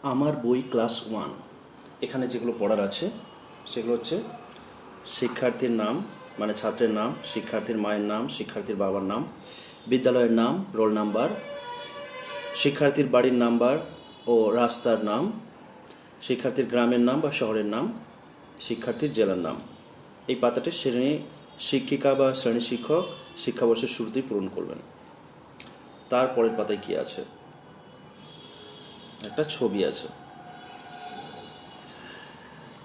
আমার বই ক্লাস 1 এখানে যেগুলো পড়ার আছে সেগুলো হচ্ছে শিক্ষার্থীর নাম মানে ছাত্রের নাম, শিক্ষার্থীর মায়ের নাম, শিক্ষার্থীর বাবার নাম, বিদ্যালয়ের নাম, রোল নাম্বার, শিক্ষার্থীর বাড়ির নাম্বার ও রাস্তার নাম, শিক্ষার্থীর গ্রামের নাম বা শহরের নাম, শিক্ষার্থীর জেলার নাম। এই পাতাটি শ্রেণী শিক্ষিকা বা শ্রেণী শিক্ষক শিক্ষাবর্ষের শুরুতেই পূরণ করবেন। তারপরের পাতায় কি আছে? একটা ছবি আছে,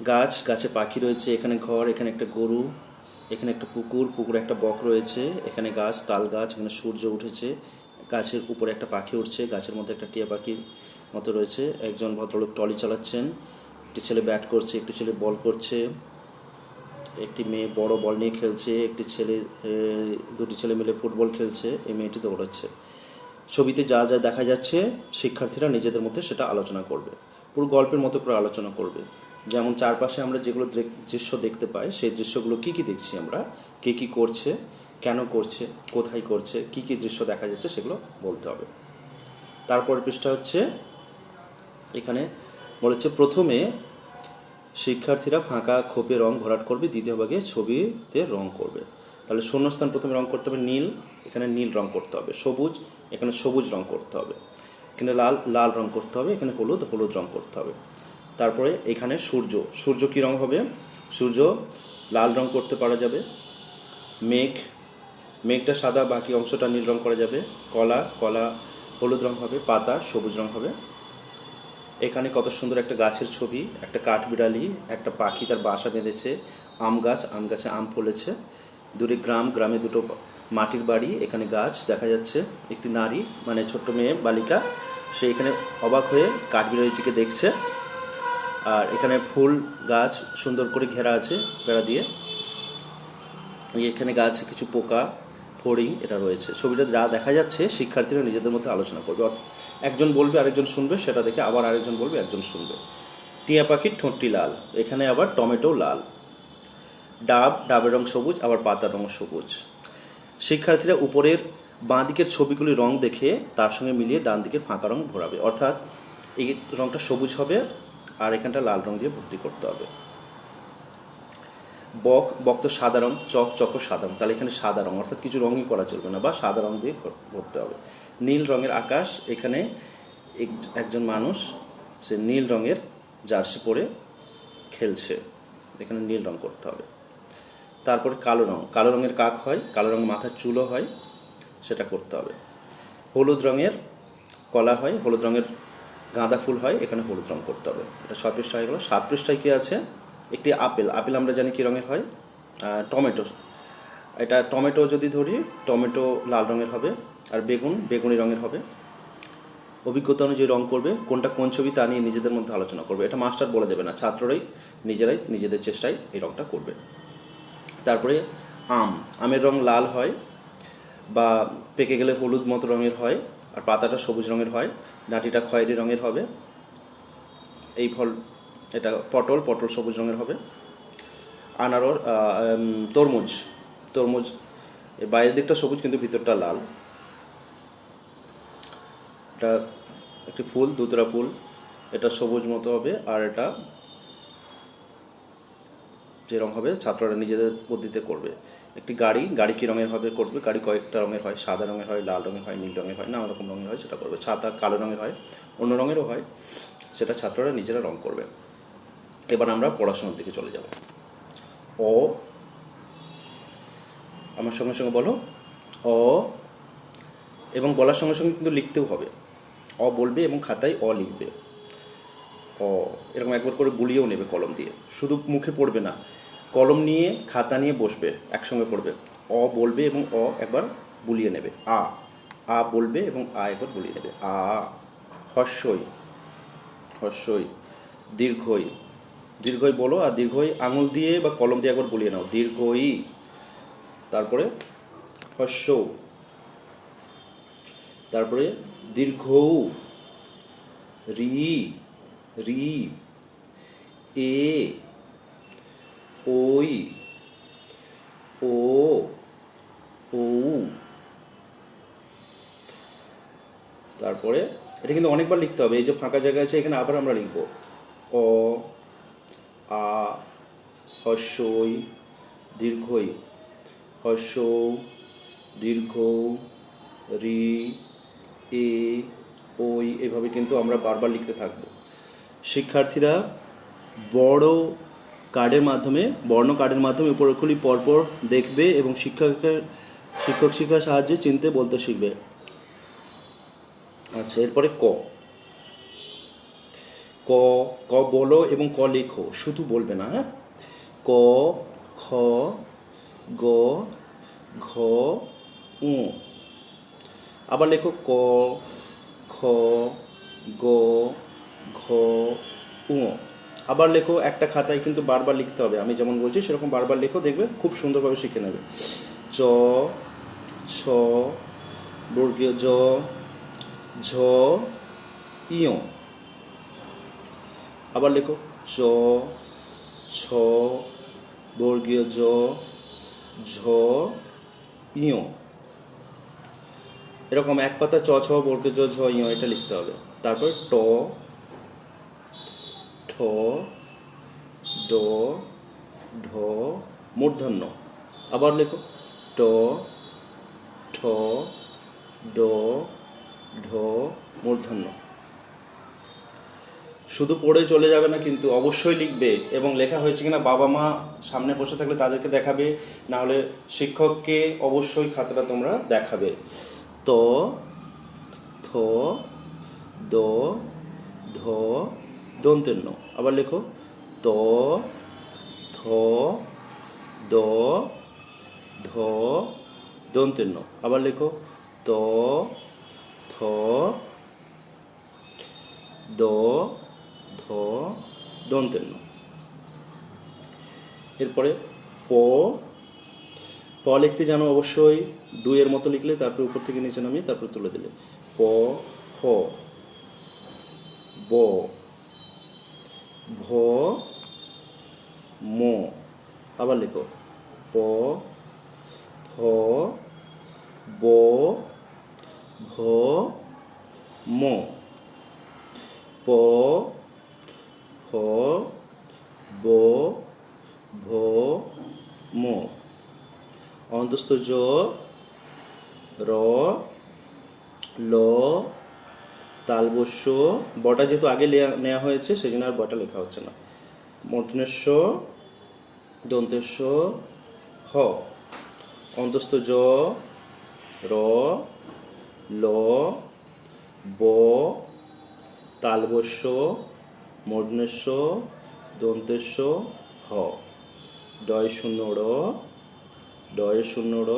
গাছ, গাছে পাখি রয়েছে, এখানে ঘর, এখানে একটা গরু, এখানে একটা পুকুর, পুকুরে একটা বক রয়েছে, এখানে গাছ, তাল গাছ, এখানে সূর্য উঠেছে, গাছের উপরে একটা পাখি উঠছে, গাছের মধ্যে একটা টিয়া পাখির মতো রয়েছে, একজন ভদ্রলোক ট্রলি চালাচ্ছেন, একটি ছেলে ব্যাট করছে, একটি ছেলে বল করছে, একটি মেয়ে বড় বল নিয়ে খেলছে, দুটি ছেলে মিলে ফুটবল খেলছে, এই মেয়েটি দৌড়াচ্ছে। ছবিতে যা যা দেখা যাচ্ছে শিক্ষার্থীরা নিজেদের মধ্যে সেটা আলোচনা করবে, পুরো গল্পের মতো করে আলোচনা করবে। যেমন চারপাশে আমরা যেগুলো দৃশ্য দেখতে পাই সেই দৃশ্যগুলো কী কী দেখছি আমরা, কে কী করছে, কেন করছে, কোথায় করছে, কী কী দৃশ্য দেখা যাচ্ছে সেগুলো বলতে হবে। তারপর পৃষ্ঠা হচ্ছে এখানে বলেছে প্রথমে শিক্ষার্থীরা ফাঁকা খোপে রং ভরাট করবে, দ্বিতীয় ভাগে ছবিতে রং করবে। তাহলে শূন্যস্থান প্রথমে রং করতে হবে নীল, এখানে নীল রং করতে হবে, সবুজ, এখানে সবুজ রং করতে হবে, এখানে লাল, লাল রং করতে হবে, এখানে হলুদ, হলুদ রং করতে হবে। তারপরে এখানে সূর্য, সূর্য কী রং হবে? সূর্য লাল রং করতে পারা যাবে। মেঘ, মেঘটা সাদা, বাকি অংশটা নীল রং করা যাবে। কলা, কলা হলুদ রং হবে। পাতা সবুজ রং হবে। এখানে কত সুন্দর একটা গাছের ছবি, একটা কাঠবিড়ালি, একটা পাখি তার বাসা বেঁধেছে, আম গাছ, আম গাছে আম ফলেছে, দূরে গ্রাম, গ্রামে দুটো মাটির বাড়ি, এখানে গাছ দেখা যাচ্ছে, একটি নারী মানে ছোট্ট মেয়ে বালিকা, সে এখানে অবাক হয়ে কাঠবিড়ালিটিকে দেখছে। আর এখানে ফুল গাছ সুন্দর করে ঘেরা আছে বেড়া দিয়ে, এখানে গাছে কিছু পোকা, ফড়িং এটা রয়েছে। ছবিটা যা দেখা যাচ্ছে শিক্ষার্থীরা নিজেদের মধ্যে আলোচনা করবে, অর্থাৎ একজন বলবে আরেকজন শুনবে, সেটা দেখে আবার আরেকজন বলবে, একজন শুনবে। টিয়া পাখির ঠোঁটটি লাল, এখানে আবার টমেটো লাল। ডাব, ডাবের রং সবুজ, আবার পাতার রং সবুজ। শিক্ষার্থীরা উপরের বাঁ দিকের ছবিগুলির রং দেখে তার সঙ্গে মিলিয়ে ডান দিকের ফাঁকা রং ভরাবে, অর্থাৎ এই রংটা সবুজ হবে আর এখানটা লাল রং দিয়ে ভর্তি করতে হবে। বক, বক তো সাদা রং, চক, চকও সাদা রং, তাহলে এখানে সাদা রং, অর্থাৎ কিছু রঙই করা চলবে না, বা সাদা রং দিয়ে ভরতে হবে। নীল রঙের আকাশ, এখানে একজন মানুষ সে নীল রঙের জার্সি পরে খেলছে, এখানে নীল রং করতে হবে। তারপরে কালো রং, কালো রঙের কাক হয়, কালো রঙের মাথার চুলও হয়, সেটা করতে হবে। হলুদ রঙের কলা হয়, হলুদ রঙের গাঁদা ফুল হয়, এখানে হলুদ রং করতে হবে। এটা 6 পৃষ্ঠা হয়ে গেল। 7 পৃষ্ঠায় কী আছে? একটি আপেল, আপেল আমরা জানি কী রঙের হয়? টমেটো, এটা টমেটো যদি ধরি, টমেটো লাল রঙের হবে, আর বেগুন বেগুনি রঙের হবে। অভিজ্ঞতা অনুযায়ী রং করবে, কোনটা কোন ছবি তা নিয়ে নিজেদের মধ্যে আলোচনা করবে, এটা মাস্টার বলে দেবে না, ছাত্ররাই নিজেরাই নিজেদের চেষ্টায় এই রংটা করবে। তারপরে আম, আমের রং লাল হয় বা পেকে গেলে হলুদ মতো রঙের হয়, আর পাতাটা সবুজ রঙের হয়, ডাঁটিটা খয়েরি রঙের হবে। এই ফল, এটা পটল, পটল সবুজ রঙের হবে। আনারস, তরমুজ, তরমুজ বাইরের দিকটা সবুজ কিন্তু ভিতরটা লাল। এটা একটি ফুল, দুতরা ফুল, এটা সবুজ মতো হবে, আর এটা যে রঙ হবে ছাত্ররা নিজেদের বুদ্ধিতে করবে। একটি গাড়ি, গাড়ি কী রঙের হবে করবে, গাড়ি কয়েকটা রঙের হয়, সাদা রঙের হয়, লাল রঙের হয়, নীল রঙের হয়, নানা রকম রঙের হয়, সেটা করবে। ছাতা কালো রঙের হয়, অন্য রঙেরও হয়, সেটা ছাত্ররা নিজেরা রঙ করবে। এবার আমরা পড়াশোনার দিকে চলে যাব। অ, আমার সঙ্গে সঙ্গে বলো, অ, এবং বলার সঙ্গে সঙ্গে কিন্তু লিখতেও হবে। অ বলবে এবং খাতায় অ লিখবে। অ এরকম একবার করে বুলিয়েও নেবে কলম দিয়ে, শুধু মুখে পড়বে না, কলম নিয়ে খাতা নিয়ে বসবে, একসঙ্গে পড়বে। অ বলবে এবং অ একবার বুলিয়ে নেবে। আ, আ বলবে এবং আ একবার বুলিয়ে নেবে। আ, হর্ষই, হর্ষই। দীর্ঘই, দীর্ঘই বলো, আর দীর্ঘই আঙুল দিয়ে বা কলম দিয়ে একবার বুলিয়ে নাও, দীর্ঘই। তারপরে হর্ষ, তারপরে দীর্ঘ, রি, রি, এ, ওই, ও, ও। তারপরে এটা কিন্তু অনেকবার লিখতে হবে। এই যে ফাঁকা জায়গা আছে এখানে আবার আমরা লিখব অ আ হস্যই দীর্ঘই হস্য দীর্ঘ রি এ ওই, এভাবে কিন্তু আমরা বারবার লিখতে থাকবো। শিক্ষার্থীরা বড় কার্ডের মাধ্যমে বর্ণ কার্ডের মাধ্যমে উপরগুলি পরপর দেখবে এবং শিক্ষক শিক্ষার সাহায্যে চিনতে বলতে শিখবে। আচ্ছা, এরপরে ক ক ক বলো এবং ক লেখো, শুধু বলবে না। হ্যাঁ, ক খ গ ঘ উ। আবার লেখো ক খ গ ঘ উ। আবার লেখো, একটা খাতায় কিন্তু বারবার লিখতে হবে, আমি যেমন বলছি সেরকম বারবার লেখো, দেখবে খুব সুন্দরভাবে শিখে নেবে। চ ছ বর্গীয় জ ঝ ইয়। আবার লেখো চ ছ বর্গীয় জ ঝ ইয়। এরকম এক পাতা চ ছ বর্গীয় জ ঝ ইয় এটা লিখতে হবে। তারপর ট ঠ ড ঢ মূর্ধন্য। আবার লেখো ট ঠ ড ঢ মূর্ধন্য। শুধু পড়ে চলে যাবে না, কিন্তু অবশ্যই লিখবে এবং লেখা হয়েছে কিনা বাবা মা সামনে বসে থাকলে তাদেরকে দেখাবে, না হলে শিক্ষককে অবশ্যই খাতাটা তোমরা দেখাবে। ত থ দ ধ দন্তের ন। আবার লেখো ত থ দ ধ দন্তের ন। আবার লেখো ত থ দ ধ দন্তের ন। এরপরে প প লিখতে জানো অবশ্যই, দুইয়ের মতো লিখলে তারপরে উপর থেকে নিচে নামিয়ে তারপরে তুলে দিলে। প ফ ব ভ ম। আবার লেখো প ফ ব ভ ম। প ফ ব ভ ম। অন্তস্থ জ র ল তালবস্য, বটা যেহেতু আগে নেওয়া হয়েছে সেই জন্য আর বটা লেখা হচ্ছে না। মূর্ধন্যস্ব দন্তেস্ব হ। অন্তস্থ জ র ল ব তালবস্য মূর্ধন্যস্ব দন্তেস্ব হ। ডয় শূন্য র ডয় শূন্য র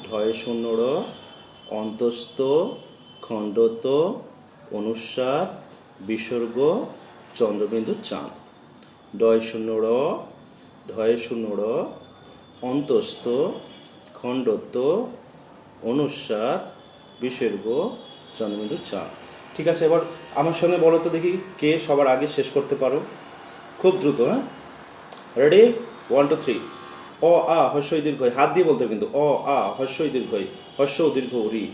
ঢয় শূন্য র অন্তস্থ খণ্ডত অনুস্বার বিসর্গ চন্দ্রবিন্দু চাঁদ। ডয় শূন্য র ঢয় শূন্য র অন্তস্থ খণ্ডত অনুস্বার বিসর্গ চন্দ্রবিন্দু চাঁদ। ঠিক আছে, এবার আমার সঙ্গে বলো তো দেখি কে সবার আগে শেষ করতে পারো, খুব দ্রুত। হ্যাঁ, রেডি, 1 2 3। অ আ হস্যই দীর্ঘই, হাত দিয়ে বলতে হবে কিন্তু। অ আ হস্যই দীর্ঘই হস্য দীর্ঘ রি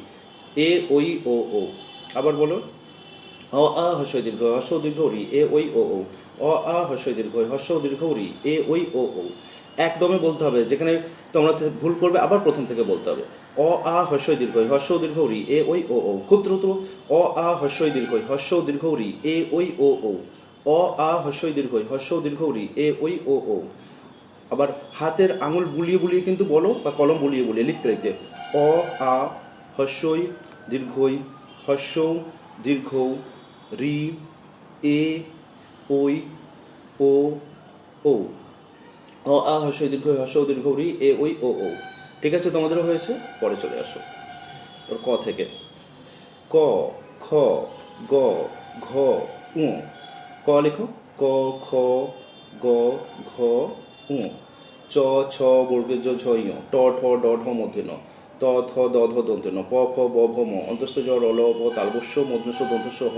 এ ওই ও ও। আবার বলো অ আ হস্যই দীর্ঘ হস্য দীর্ঘ রি এ ওই ও ও। অ আ হস্যই দীর্ঘই হস্য দীর্ঘ রি এ ওই ও ও। একদমই বলতে হবে, যেখানে তোমরা ভুল করবে আবার প্রথম থেকে বলতে হবে। অ আ হস্যই দীর্ঘই হস্য দীর্ঘ রি এ ওই ও ও। খুব দ্রুত। অ আ হস্যই দীর্ঘই হস্য দীর্ঘ রি এ ওই ও ও। অ আ হস্যই দীর্ঘই হস্য দীর্ঘ রি এ ওই ও ও। আবার হাতের আঙুল বুলিয়ে বুলিয়ে কিন্তু বলো, বা কলম বুলিয়ে বুলিয়ে লিখতে লিখতে। অ আ হস্যই দীর্ঘই হস্য দীর্ঘ রি এ ওই ও ও। অ আ হস্যই দীর্ঘই হস্য দীর্ঘ রি এ ওই ও ও। ঠিক আছে, তোমাদেরও হয়েছে। পরে চলে আসো ওর ক থেকে। ক খ গ ঘ উ। ক লেখো ক খ গ ঘ উ। চ ছ বর্গের জ ঝ ইয়। ট ঠ ড ঢ মধ্যে ন। ত থ দ ধ দন্তে ন। প ফ ব ভ ম। অন্তস্থ জ র ল ব তালবস্য মূর্ধন্যস্ব দন্তস্ব হ।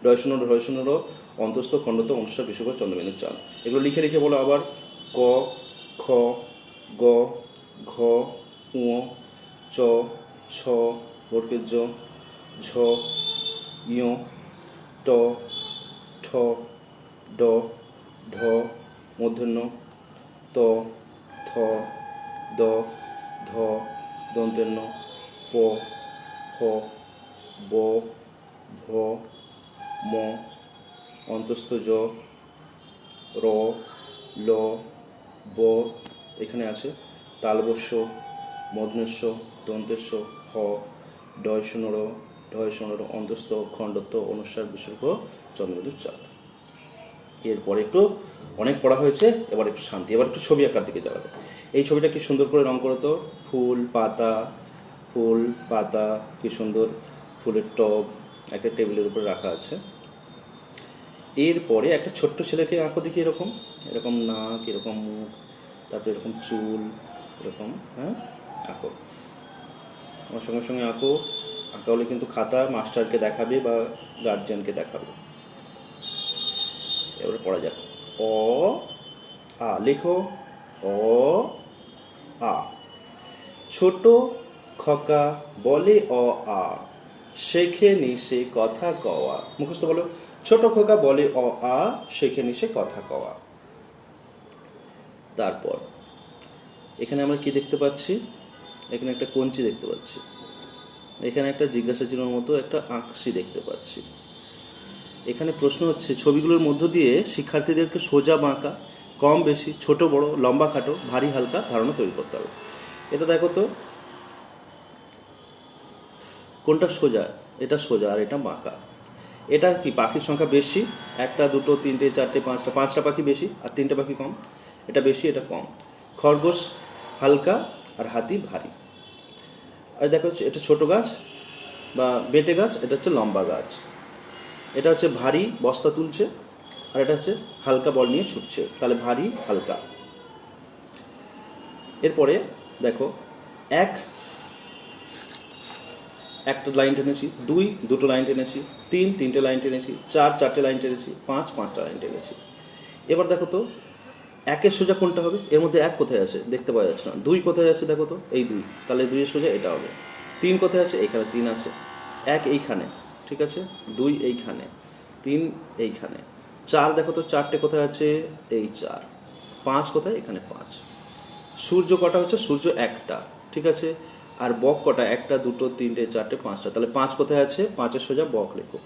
ডয় শূন্য ঢয় শূন্য র অন্তস্থ খণ্ডত অনুস্বার বিসর্গ চন্দ্রবিন্দু চাঁদ। এগুলো লিখে লিখে বলো আবার। ক খ গ ঘ উ চ ছ বর্গের জ ঝ ইয়, ট, ঠ, ড, ঢ, মূর্ধন্য, ত, থ, দ, ধ, দন্তেন্য, প, ফ, ব, ভ, ম, অন্তস্থ জ, র, ল, ব, এখানে আছে তালবস্য, মূর্ধন্যস্য, দন্তেস্য, হ, ডয়শূন্যর, ঢয়শূন্যর, অন্তস্থ, খণ্ডত্ব, অনুস্বার, বিসর্গ, চন্দ্রবিন্দু চাপ। এরপরে একটু অনেক পড়া হয়েছে, এবার একটু শান্তি, এবার একটু ছবি আঁকার দিকে যাওয়া যায়। এই ছবিটা কি সুন্দর করে রং করো তো, ফুল পাতা কি সুন্দর, ফুলের টব একটা টেবিলের উপরে রাখা আছে। এরপরে একটা ছোট্ট ছেলেকে আঁকো দেখি, এরকম এরকম নাক, এরকম মুখ, তারপরে এরকম চুল, এরকম, হ্যাঁ আঁকো, আমার সঙ্গে সঙ্গে আঁকো। আঁকা হলে কিন্তু খাতা মাস্টারকে দেখাবে বা গার্জিয়ানকে দেখাবে। এবারে পড়া যাক। অ আ লেখো, অ আ। ছোট খোকা বলে অ আ, শেখে নি সে কথা কওয়া। মুখস্থ বলো, ছোট খোকা বলে অ আ, শেখে নি সে কথা কওয়া। তারপর এখানে আমরা কি দেখতে পাচ্ছি, এখানে একটা কঞ্চি দেখতে পাচ্ছি, এখানে একটা জিজ্ঞাসা চিহ্নের মতো একটা আঁকশি দেখতে পাচ্ছি। এখানে প্রশ্ন হচ্ছে ছবিগুলোর মধ্য দিয়ে শিক্ষার্থীদেরকে সোজা বাঁকা, কম বেশি, ছোট বড়, লম্বা খাটো, ভারী হালকা ধারণা তৈরি করতে হবে। এটা দেখো তো, কোনটা সোজা, এটা সোজা আর এটা বাঁকা। এটা কি পাখির সংখ্যা বেশি, একটা দুটো তিনটে চারটে পাঁচটা পাখি বেশি আর তিনটে পাখি কম, এটা বেশি এটা কম। খরগোশ হালকা আর হাতি ভারী। আর দেখো এটা ছোট গাছ বা বেটে গাছ, এটা হচ্ছে লম্বা গাছ। এটা হচ্ছে ভারী বস্তা তুলছে, আর এটা হচ্ছে হালকা বল নিয়ে ছুটছে, তাহলে ভারী হালকা। এরপরে দেখো, একটা লাইন টেনেছি, দুটো লাইন টেনেছি, তিনটে লাইন টেনেছি, চারটে লাইন টেনেছি, পাঁচটা লাইন টেনেছি। এবার দেখো তো একের সোজা কোনটা হবে, এর মধ্যে এক কোথায় আছে দেখতে পাওয়া যাচ্ছে না, দুই কোথায় আছে দেখো তো, এই দুই, তাহলে দুইয়ের সোজা এটা হবে। তিন কোথায় আছে, এখানে তিন আছে, এক এইখানে, ঠিক আছে, দুই এইখানে, তিন এইখানে, চার দেখো তো চারটে কোথায় আছে, এই চার, পাঁচ কোথায়, এখানে পাঁচ। সূর্য কটা হচ্ছে, সূর্য একটা, ঠিক আছে, আর বক কটা, একটা দুটো তিনটে চারটে পাঁচটা, তাহলে পাঁচ কোথায় আছে, পাঁচের সোজা বক লেখো,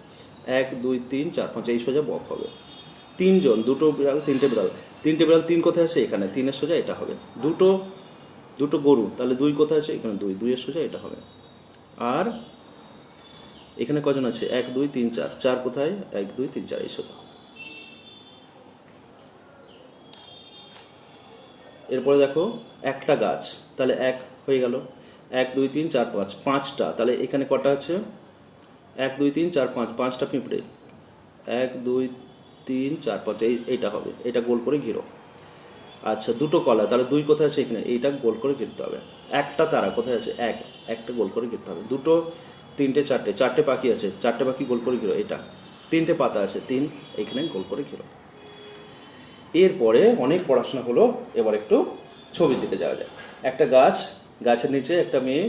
এক দুই তিন চার পাঁচ, এই সোজা বক হবে। তিনজন, দুটো বিড়াল তিনটে বিড়াল, তিন কোথায় আছে, এখানে, তিনের সোজা এটা হবে। দুটো গরু, তাহলে দুই কোথায় আছে, এখানে দুইয়ের সোজা এটা হবে। আর এখানে কজন আছে, এক দুই তিন চার, চার কোথায়, এক দুই তিন চার, এই সোজা। এরপরে দেখো একটা গাছ, তাহলে এক হয়ে গেল, এক দুই তিন চার পাঁচ, পাঁচটা, তাহলে এখানে কটা আছে, এক দুই তিন চার পাঁচ, পাঁচটা পিঁপড়ে, এক দুই তিন চার পাঁচ, এইটা হবে, এটা গোল করে ঘিরো। আচ্ছা দুটো কলা, তাহলে দুই কোথায় আছে, এখানে, এইটা গোল করে ঘিরতে হবে। একটা তারা কোথায় আছে, একটা গোল করে ঘিরতে হবে। দুটো তিনটে চারটে পাখি আছে, চারটে পাখি গোল করে ঘিরো, এটা। তিনটে পাতা আছে, তিন, এইখানে গোল করে ঘিরো। এরপরে অনেক পড়াশোনা হলো, এবার একটু ছবির দিকে যাওয়া যায়। একটা গাছ, গাছের নিচে একটা মেয়ে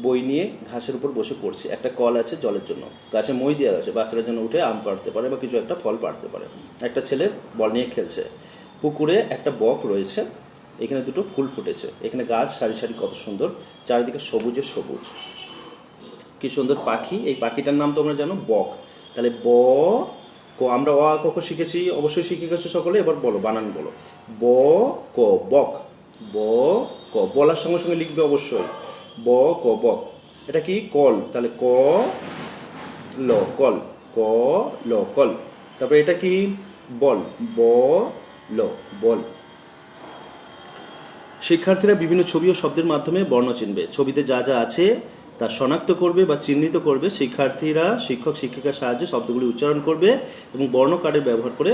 বই নিয়ে ঘাসের উপর বসে পড়ছে, একটা কল আছে জলের জন্য, গাছে মই দেওয়া আছে, বাচ্চারা যেন উঠে আম পাড়তে পারে বা কিছু একটা ফল পাড়তে পারে। একটা ছেলে বল নিয়ে খেলছে, পুকুরে একটা বক রয়েছে, এখানে দুটো ফুল ফুটেছে, এখানে গাছ সারি সারি কত সুন্দর, চারিদিকে সবুজে সবুজ, কি সুন্দর পাখি। এই পাখিটার নাম তোমরা জানো, বক। তাহলে আমরা অ আ ক খ শিখেছি, অবশ্যই শিখে গেছো সকলে, এবার বলো, বানান বলো, ব ক বক, ব ক, বলার সঙ্গে সঙ্গে লিখবে অবশ্যই, ব ক বক। এটা কি, কল, তাহলে ক ল কল, ক ল কল। তারপরে এটা কি, বল, ব ল বল। শিক্ষার্থীরা বিভিন্ন ছবি ও শব্দের মাধ্যমে বর্ণ চিনবে, ছবিতে যা যা আছে তা শনাক্ত করবে বা চিহ্নিত করবে। শিক্ষার্থীরা শিক্ষক শিক্ষিকার সাহায্যে শব্দগুলি উচ্চারণ করবে এবং বর্ণ কার্ডের ব্যবহার করে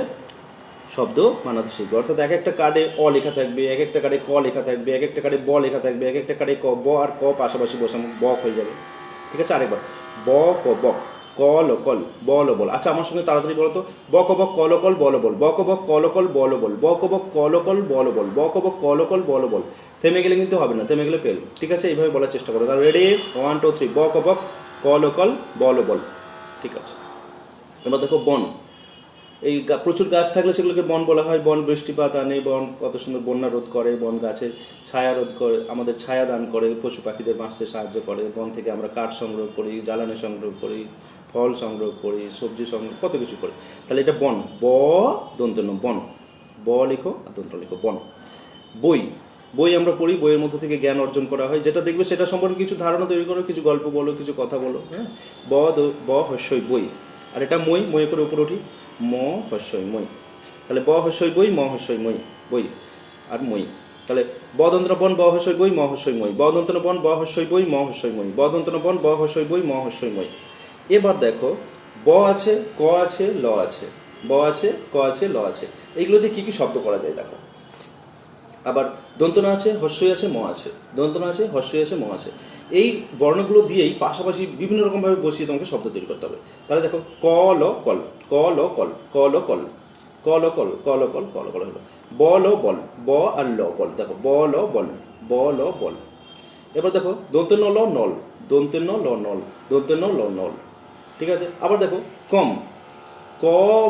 শব্দ বানাতে শিখবে। অর্থাৎ এক একটা কার্ডে অ লেখা থাকবে, এক একটা কার্ডে ক লেখা থাকবে, এক একটা কার্ডে ব লেখা থাকবে, এক একটা কার্ডে ক, ব আর ক পাশাপাশি বসানো বক হয়ে যাবে, ঠিক আছে। আরেকবার, ব ক বক, কল কল, বল বল। আচ্ছা আমার সঙ্গে তাড়াতাড়ি বলো তো, বক বক কল কল বল বল, বক বক কল কল বল বল, বক বক কল কল বল বল, বক বক কল কল বল বল। থেমে গেলে কিন্তু হবে না, থেমে গেলে ফেল, ঠিক আছে। এইভাবে বলার চেষ্টা করো। তাহলে রেডি, 1 2 3, বক বক কল কল বল বল, ঠিক আছে। এবার দেখো বন, এই প্রচুর গাছ থাকলে সেগুলোকে বন বলা হয়। বন বৃষ্টিপাত আনে, বন কত সুন্দর বন্যা রোধ করে, বন গাছের ছায়া রোধ করে, আমাদের ছায়া দান করে, পশু পাখিদের বাঁচতে সাহায্য করে। বন থেকে আমরা কাঠ সংগ্রহ করি, জ্বালানি সংগ্রহ করি, ফল সংগ্রহ করি, সবজি সংগ্রহ, কত কিছু করি। তাহলে এটা বন, ব দন্ত ন বন, ব লিখো আর দন্ত লিখো বন। বই, বই আমরা পড়ি, বইয়ের মধ্যে থেকে জ্ঞান অর্জন করা হয়, যেটা দেখবে সেটা সম্পর্কে কিছু ধারণা তৈরি করো, কিছু গল্প বলো, কিছু কথা বলো। হ্যাঁ, ব হস্যই বই। আর এটা মই, মই করে উপরে উঠি, ম হস্যই মই। তাহলে ব হস্যই বই, ম হস্যই মই, বই আর মই। তাহলে বদন্ত বন, ব হস্যই বই, ম হস্যই মই, বদন্ত বন, ব হস্যই বই, ম হস্যই মই, বদন্ত বন, ব হস্যই বই, ম হস্যই মই। এবার দেখো ব আছে, ক আছে, ল আছে, ব আছে, ক আছে, ল আছে, এইগুলোতে কি কি শব্দ করা যায় দেখো। আবার দন্তনা আছে, হস্যই আছে, ম আছে, দন্তনা আছে, হস্যই আছে, ম আছে। এই বর্ণগুলো দিয়েই পাশাপাশি বিভিন্ন রকমভাবে বসিয়ে তোমাকে শব্দ তৈরি করতে হবে। তাহলে দেখো ক ল কল, ক ল কল, ক ল কল, ক ল কল, ক ল কল, ক ল কল হলো। ব ল বল, ব আর ল বল, দেখো ব ল বল, ব ল বল। এবার দেখো দন্তে ন ল নল, দন্তে ন ল নল, দন্তে ন ল নল। ঠিক আছে। আবার দেখো কম, ক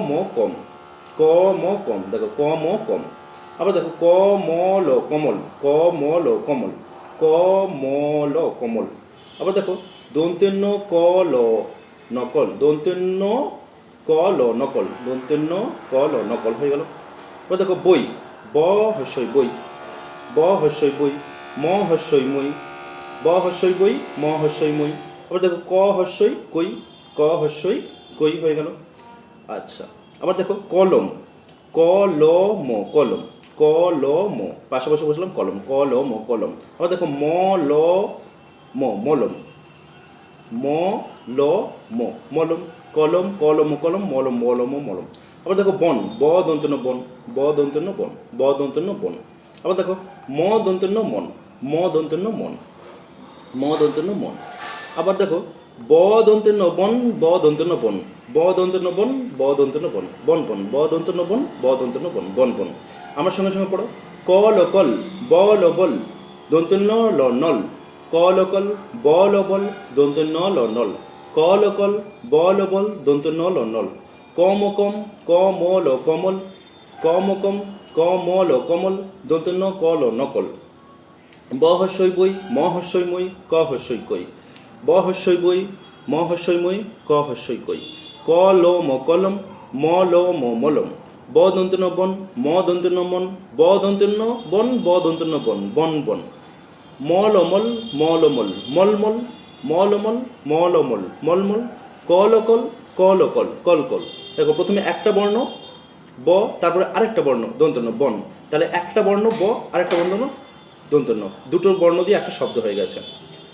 ম কম, ক ম কম, দেখো ক ম কম। আবার দেখো ক ম ল কমল, ক ম ল কমল, ক ম ল কমল। আবার দেখো দন্তেন্ন ক ল নকল, দন্তেন্ন ক ল নকল, দন্তেন্ন ক ল নকল হয়ে গেল। এবার দেখো বই, ব হস্যই বই, ব হস্যই বই, ম হস্যই মই, ব হস্যই বই, ম হস্যই মই। আবার দেখো ক হস্যই কই, ক হস্যই কই হয়ে গেল। আচ্ছা, আবার দেখো কলম, ক ল ম কলম, ক ল ম, পাশাপাশি বসলাম কলম, ক ল ম কলম। আবার দেখো ম ল ম মলম, ম ল ম মলম, কলম, কলম কলম, মলম মলম মলম। আবার দেখো বন, ব দন্তন্য বন, ব দন্তন্য বন, ব দন্তন্য বন। আবার দেখো ম দন্তন্য মন, ম দন্তন্য মন, ম দন্তন্য মন। আবার দেখো ব দন্তন্য বন, ব দন্তন্য বন, ব দন্তন্য বন, ব দন্তন্য বন, বন বন, ব দন্তন্য বন, ব দন্তন্য বন, বন বন। আমার সঙ্গে সঙ্গে পড়ো ক ল কল, ব ল বল, দন্তন্য ল নল, ক ল কল, ব ল বল, দন্তন্য ল নল, ক ল কল, ব ল বল, দন্তন্য ল নল। ক ম কম, ক ম ল কমল, ক ম কম, ক ম ল কমল, দন্তন্য ক ল নকল। ব হস্যই বই, ম হস্যই মই, ক হস্যই কই, ব হস্যই বই, ম হস্যই মই, ক হস্যই কই। ক ল ম কলম, ম ল ম মলম, ব দন্তন্য বন, ম দন্তন্য মন, ব দন্তন্য বন, ব দন্তন্য বন, বন বন। ম ল মল, ম ল মল, মল মল, ম ল মল, ম ল মল, মল মল। ক ল কল, ক ল কল, কল কল। দেখো প্রথমে একটা বর্ণ ব, তারপরে আরেকটা বর্ণ দন্তন্য বন। তাহলে একটা বর্ণ ব, আরেকটা বর্ণ দন্তন্য, দুটো বর্ণ দিয়ে একটা শব্দ হয়ে গেছে।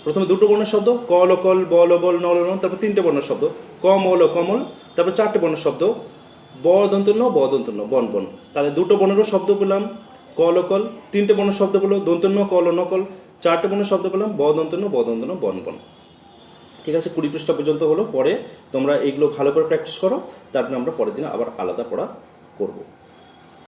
প্রথমে দুটো বর্ণের শব্দ ক ল কল, ব ল বল, ন ল ন, তারপর তিনটে বর্ণের শব্দ ক ম ল কমল, তারপর চারটে বর্ণের শব্দ ব দন্তন্য, ব দন্তন্য, বন বন। তাহলে দুটো বর্ণেরও শব্দ পেলাম ক ল কল, তিনটে বর্ণের শব্দ পেলো দন্তন্য, ক ল নকল, চারটে বর্ণের শব্দ পেলাম ব দন্তন্য, ব দন্তন্য, বন বন। ঠিক আছে, 20 পৃষ্ঠা পর্যন্ত হলো। পরে তোমরা এইগুলো ভালো করে প্র্যাকটিস করো, তারপরে আমরা পরের দিন আবার আলাদা পড়া করবো।